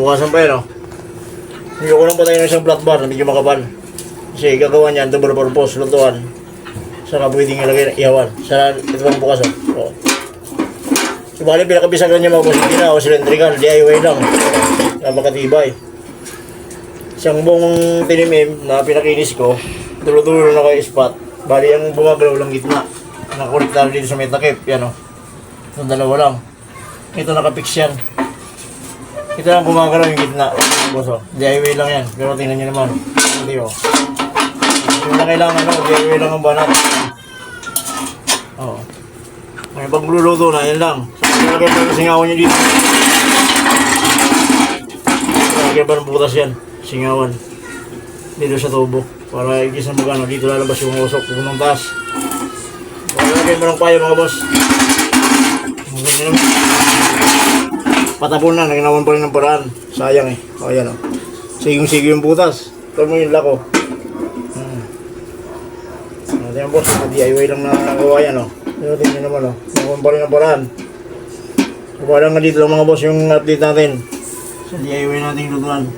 Bukasan pa yan, oh. Hindi ko lang pa tayo ng isang flat bar na medyo makapal. Kasi gagawa niyan, double purpose, lutuan. Saka pwedeng ilagay ihawan. Sa ito pang bukas, oh. So, bali, pinakabisagan niya mga boss, hindi na, o cylindrical, DIY lang. Napakatibay. Isang buong tinimim na pinakinis ko, dulo-dulo na kayo spot. Bali, ang bumagalaw lang gitna. Nakakuliktado dito sa may takip, yan, oh. Ito dalawa lang. Ito nakapix yan. Ito lang gumagalaw yung gitna. Boss, oh. DIY lang yan. Pero tingnan nyo naman. Hindi, oh. Hindi na kailangan, oh. DIY lang ang banat. Oh. May pagluluto na, yan lang. Nalagay pa yung singawan nyo dito. Nalagay pa ng butas yan. Singawan. Dito sa tubo. Para igis na magano. Dito lalabas yung usok. Pupunong taas. Nalagay pa ng payo mga boss. Patapon na. Naginawan pa rin ng paraan. Sayang eh. O yan o. Sigong-sige yung butas. Ito mo yung lako. Ito yung boss. DIY lang na nagawa yan o. Pero tingnan naman o. Naginawan pa rin ng paraan. Walang nga dito lang mga boss yung update natin sa DIY nating lutuan.